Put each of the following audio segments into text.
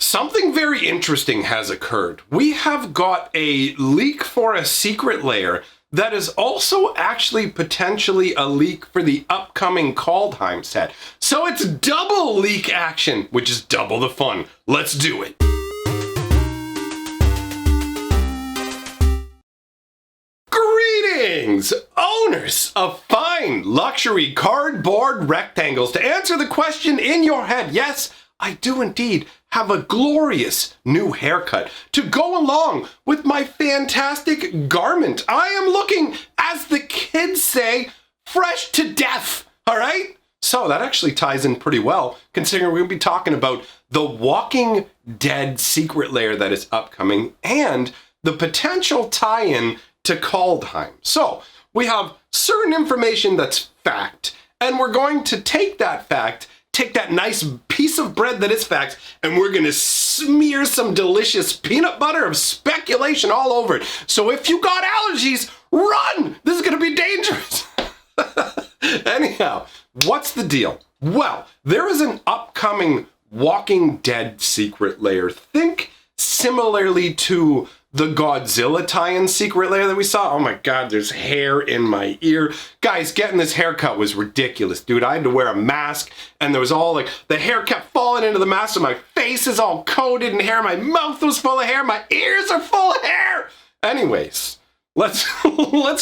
Something very interesting has occurred. We have got a leak for a secret lair that is also actually potentially a leak for the upcoming Kaldheim set. So it's double leak action, which is double the fun. Let's do it. Greetings, owners of fine luxury cardboard rectangles. To answer the question in your head, yes, I do indeed have a glorious new haircut to go along with my fantastic garment. I am looking, as the kids say, fresh to death, all right? So that actually ties in pretty well, considering we're going to be talking about the Walking Dead secret lair that is upcoming and the potential tie-in to Kaldheim. So we have certain information that's fact, and we're going to take that fact, take that nice piece of bread that is fact, and we're going to smear some delicious peanut butter of speculation all over it. So if you got allergies, run! This is going to be dangerous. Anyhow, what's the deal? Well, there is an upcoming Walking Dead secret lair. Think similarly to the Godzilla tie-in secret lair that we saw. Oh my God, there's hair in my ear. Guys, getting this haircut was ridiculous, dude. I had to wear a mask and there was all like, the hair kept falling into the mask, so my face is all coated in hair. My mouth was full of hair. My ears are full of hair. Anyways, let's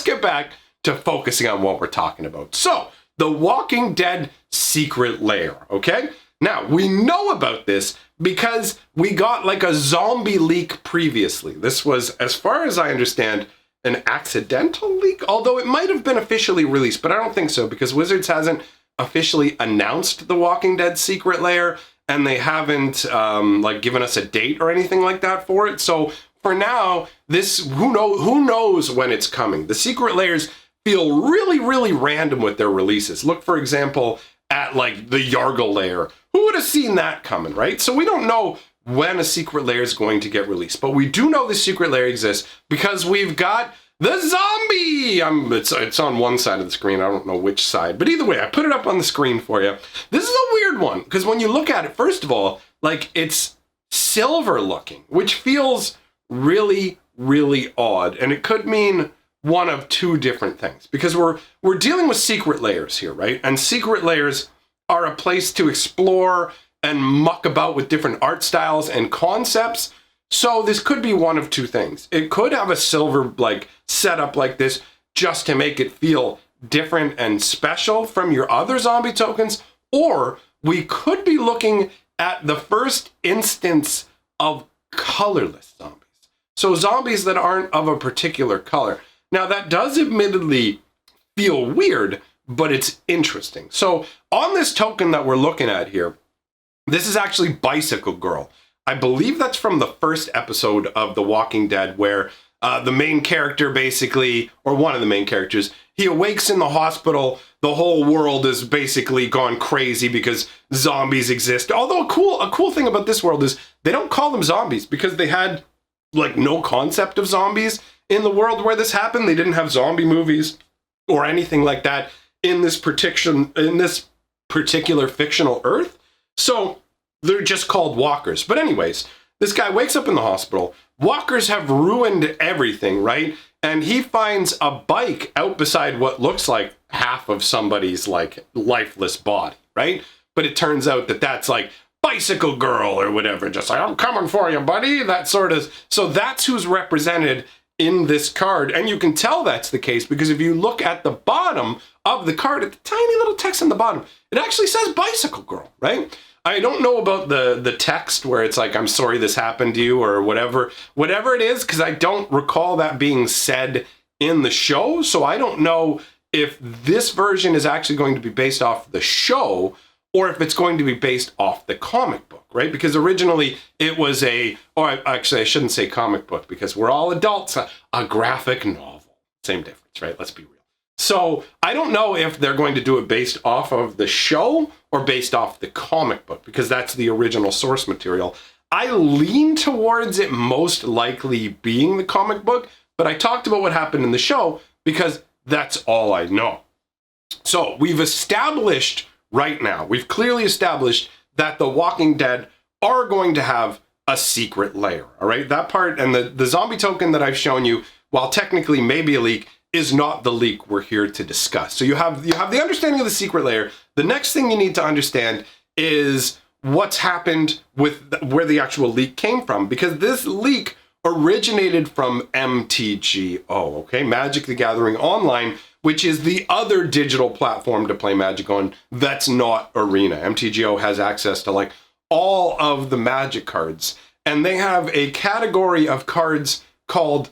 get back to focusing on what we're talking about. So, the Walking Dead secret lair, okay? Now, we know about this because we got like a zombie leak previously. This was, as far as I understand, an accidental leak, although it might have been officially released, but I don't think so because Wizards hasn't officially announced the Walking Dead secret lair and they haven't like given us a date or anything like that for it. So for now, this, who knows when it's coming. The secret lairs feel really, really random with their releases. Look, for example, at like the Yargle lair. Who would have seen that coming, right? So we don't know when a secret lair is going to get released, but we do know the secret lair exists because we've got the zombie. It's on one side of the screen. I don't know which side, but either way, I put it up on the screen for you. This is a weird one because when you look at it, first of all, like it's silver looking, which feels really, really odd. And it could mean one of two different things because we're dealing with secret lairs here, right? And secret lairs are a place to explore and muck about with different art styles and concepts. So this could be one of two things. It could have a silver like setup like this just to make it feel different and special from your other zombie tokens, or we could be looking at the first instance of colorless zombies. So zombies that aren't of a particular color. Now that does admittedly feel weird, but it's interesting. So on this token that we're looking at here, this is actually Bicycle Girl. I believe that's from the first episode of The Walking Dead where the main character basically, or one of the main characters, he awakes in the hospital. The whole world is basically gone crazy because zombies exist. Although a cool thing about this world is they don't call them zombies because they had like no concept of zombies in the world where this happened. They didn't have zombie movies or anything like that in this particular fictional Earth. So they're just called walkers. But anyways, this guy wakes up in the hospital. Walkers have ruined everything, right? And he finds a bike out beside what looks like half of somebody's like lifeless body, right? But it turns out that that's like Bicycle Girl or whatever. Just like, I'm coming for you, buddy. That sort of, so that's who's represented in this card, and you can tell that's the case because if you look at the bottom of the card, at the tiny little text on the bottom, it actually says Bicycle Girl, right? I don't know about the text where it's like, I'm sorry this happened to you or whatever it is, because I don't recall that being said in the show, so I don't know if this version is actually going to be based off the show or if it's going to be based off the comic book, right? Because originally it was actually I shouldn't say comic book because we're all adults, a graphic novel. Same difference, right? Let's be real. So I don't know if they're going to do it based off of the show or based off the comic book because that's the original source material. I lean towards it most likely being the comic book, but I talked about what happened in the show because that's all I know. So we've established right now, we've clearly established that the Walking Dead are going to have a secret lair. All right, that part and the zombie token that I've shown you, while technically maybe a leak, is not the leak we're here to discuss. So you have the understanding of the secret lair. The next thing you need to understand is what's happened with where the actual leak came from, because this leak originated from MTGO, okay? Magic the Gathering Online, which is the other digital platform to play Magic on that's not Arena. MTGO has access to like all of the Magic cards, and they have a category of cards called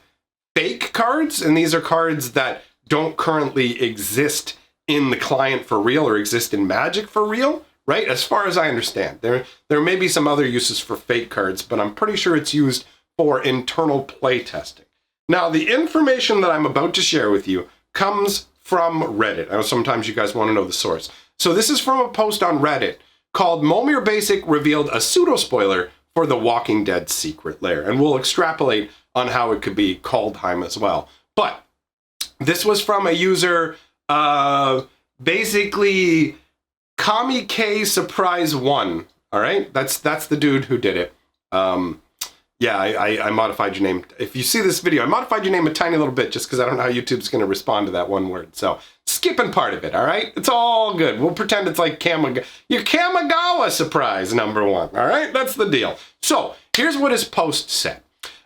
fake cards, and these are cards that don't currently exist in the client for real or exist in Magic for real, right? As far as I understand. There may be some other uses for fake cards, but I'm pretty sure it's used for internal play testing. Now, the information that I'm about to share with you comes from Reddit. I know sometimes you guys want to know the source. So this is from a post on Reddit called Momir Basic revealed a pseudo-spoiler for The Walking Dead Secret Lair. And we'll extrapolate on how it could be Kaldheim as well. But this was from a user, basically Kami K Surprise 1. All right, that's the dude who did it. Yeah, I modified your name. If you see this video, I modified your name a tiny little bit just because I don't know how YouTube's going to respond to that one word. So skipping part of it, all right? It's all good. We'll pretend it's like your Kamigawa surprise #1, all right? That's the deal. So here's what his post said.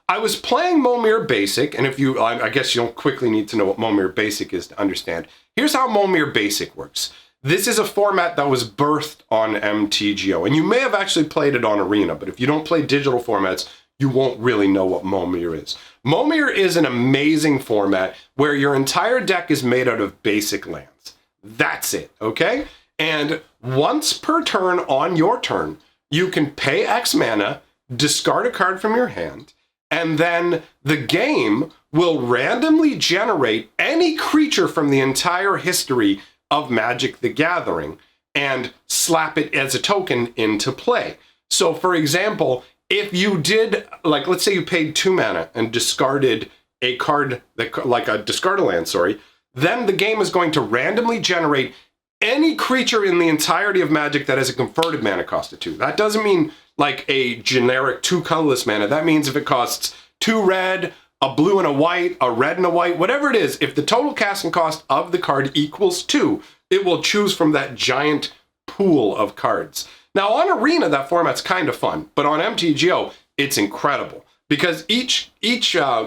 I was playing Momir Basic, and if you, I guess you'll quickly need to know what Momir Basic is to understand. Here's how Momir Basic works. This is a format that was birthed on MTGO, and you may have actually played it on Arena, but if you don't play digital formats, you won't really know what Momir is. Momir is an amazing format where your entire deck is made out of basic lands. That's it, okay? And once per turn on your turn, you can pay X mana, discard a card from your hand, and then the game will randomly generate any creature from the entire history of Magic the Gathering and slap it as a token into play. So for example, if you did, like, let's say you paid 2 mana and discarded a card, like a discarded land, sorry, then the game is going to randomly generate any creature in the entirety of Magic that has a converted mana cost of 2. That doesn't mean like a generic 2 colorless mana. That means if it costs 2 red, a blue and a white, a red and a white, whatever it is, if the total casting cost of the card equals 2, it will choose from that giant pool of cards. Now on Arena, that format's kind of fun, but on MTGO, it's incredible because each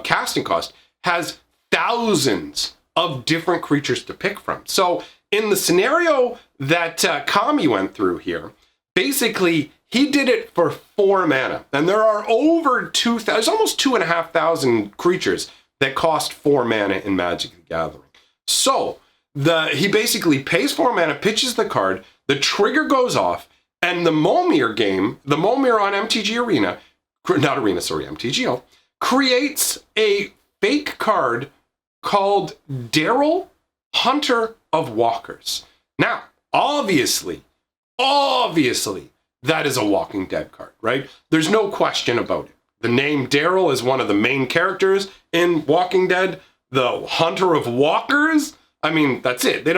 casting cost has thousands of different creatures to pick from. So in the scenario that Kami went through here, basically he did it for 4 mana, and there are over 2,000, almost 2,500 creatures that cost 4 mana in Magic the Gathering. So he basically pays 4 mana, pitches the card, the trigger goes off, and the Momir game, the Momir on MTGO, creates a fake card called Daryl, Hunter of Walkers. Now, obviously, that is a Walking Dead card, right? There's no question about it. The name Daryl is one of the main characters in Walking Dead. The Hunter of Walkers, I mean, that's it. They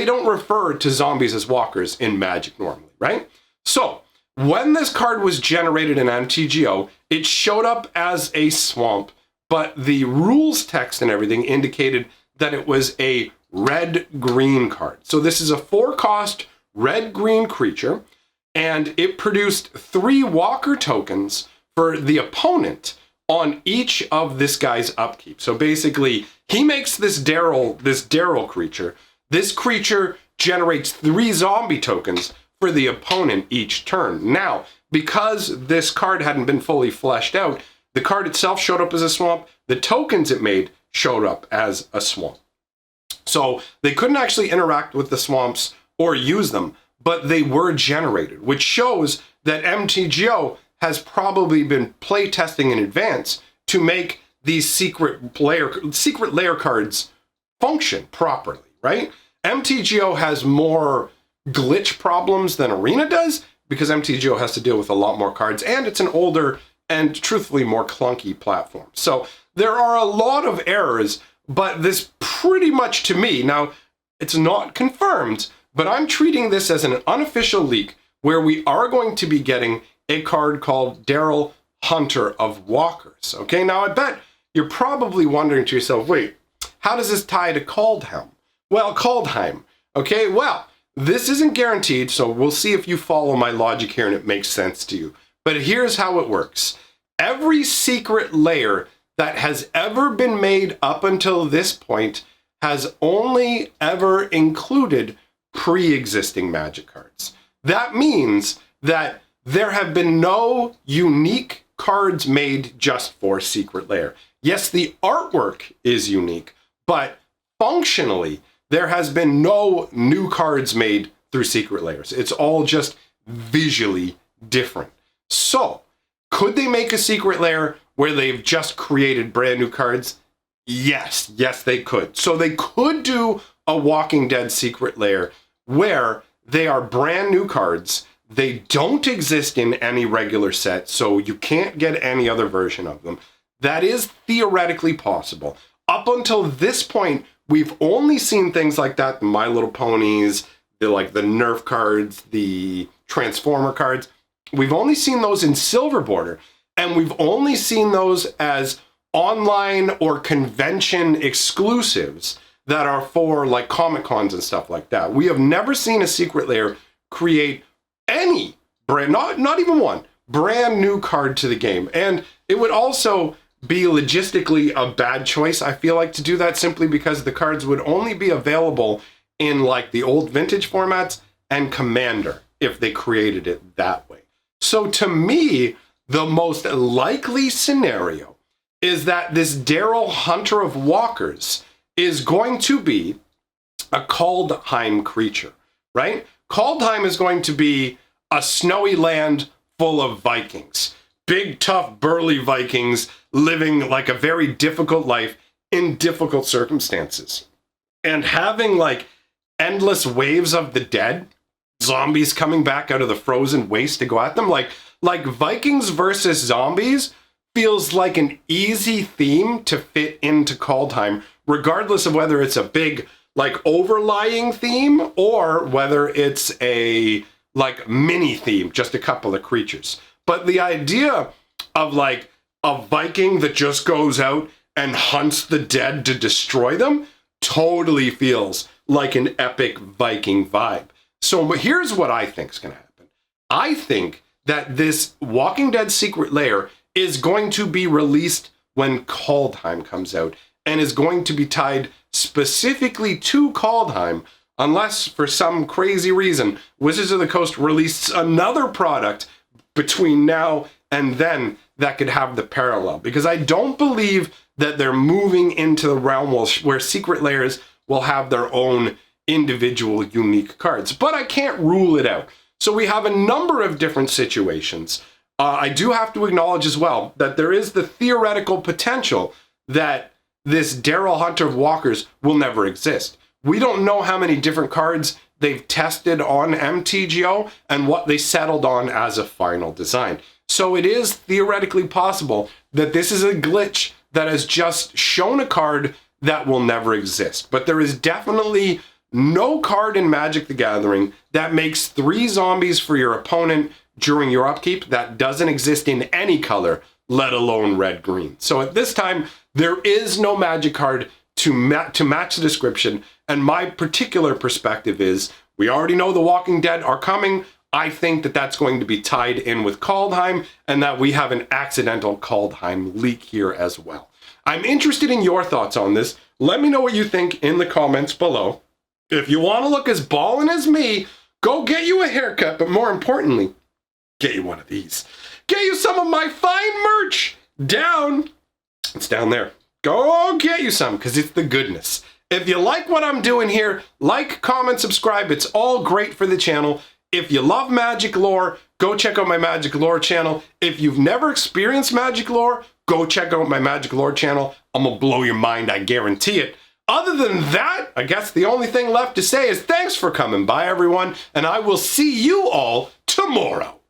don't refer to zombies as walkers in Magic normally, right? So when this card was generated in MTGO, it showed up as a swamp, but the rules text and everything indicated that it was a red-green card. So this is a 4-cost red-green creature, and it produced 3 walker tokens for the opponent on each of this guy's upkeep. So basically, he makes this Daryl creature. This creature generates 3 zombie tokens for the opponent each turn. Now, because this card hadn't been fully fleshed out, the card itself showed up as a swamp. The tokens it made showed up as a swamp. So they couldn't actually interact with the swamps or use them, but they were generated, which shows that MTGO has probably been play testing in advance to make these secret lair cards function properly, right? MTGO has more glitch problems than Arena does because MTGO has to deal with a lot more cards, and it's an older and truthfully more clunky platform. So there are a lot of errors, but this pretty much, to me, now it's not confirmed, but I'm treating this as an unofficial leak where we are going to be getting a card called Daryl, hunter of walkers. Okay, now I bet you're probably wondering to yourself, wait, how does this tie to Kaldheim? Well, Kaldheim. Okay, well, this isn't guaranteed, so we'll see if you follow my logic here and it makes sense to you. But here's how it works. Every secret lair that has ever been made up until this point has only ever included pre-existing magic cards. That means that there have been no unique cards made just for Secret Lair. Yes, the artwork is unique, but functionally, there has been no new cards made through Secret Lairs. It's all just visually different. So, could they make a Secret Lair where they've just created brand new cards? Yes, they could. So they could do a Walking Dead Secret Lair where they are brand new cards. They don't exist in any regular set, so you can't get any other version of them. That is theoretically possible. Up until this point, we've only seen things like that, the My Little Ponies, the Nerf cards, the Transformer cards. We've only seen those in Silver Border, and we've only seen those as online or convention exclusives that are for like Comic Cons and stuff like that. We have never seen a Secret Lair create any brand, not even one, brand new card to the game. And it would also be logistically a bad choice, I feel like, to do that, simply because the cards would only be available in like the old vintage formats and Commander if they created it that way. So to me, the most likely scenario is that this Daryl Hunter of Walkers is going to be a Kaldheim creature, right? Kaldheim is going to be a snowy land full of Vikings. Big, tough, burly Vikings living like a very difficult life in difficult circumstances. And having like endless waves of the dead, zombies coming back out of the frozen waste to go at them. Like Vikings versus zombies feels like an easy theme to fit into Kaldheim, regardless of whether it's a big like overlying theme or whether it's a like mini theme, just a couple of creatures. But the idea of like a Viking that just goes out and hunts the dead to destroy them totally feels like an epic Viking vibe. So here's what I think is going to happen. I think that this Walking Dead Secret Lair is going to be released when Kaldheim comes out and is going to be tied specifically to Kaldheim, unless for some crazy reason Wizards of the Coast released another product between now and then that could have the parallel. Because I don't believe that they're moving into the realm where Secret Lairs will have their own individual unique cards. But I can't rule it out. So we have a number of different situations. I do have to acknowledge as well that there is the theoretical potential that this Daryl Hunter of Walkers will never exist. We don't know how many different cards they've tested on MTGO and what they settled on as a final design. So it is theoretically possible that this is a glitch that has just shown a card that will never exist. But there is definitely no card in Magic the Gathering that makes 3 zombies for your opponent during your upkeep that doesn't exist in any color, let alone red-green. So at this time, there is no Magic card to match the description, and my particular perspective is, we already know the Walking Dead are coming. I think that that's going to be tied in with Kaldheim, and that we have an accidental Kaldheim leak here as well. I'm interested in your thoughts on this. Let me know what you think in the comments below. If you want to look as ballin' as me, go get you a haircut, but more importantly, get you one of these. Get you some of my fine merch down. It's down there. Go get you some, because it's the goodness. If you like what I'm doing here, like, comment, subscribe. It's all great for the channel. If you love Magic lore, go check out my Magic lore channel. If you've never experienced Magic lore, go check out my Magic lore channel. I'm gonna blow your mind, I guarantee it. Other than that, I guess the only thing left to say is thanks for coming by, everyone, and I will see you all tomorrow.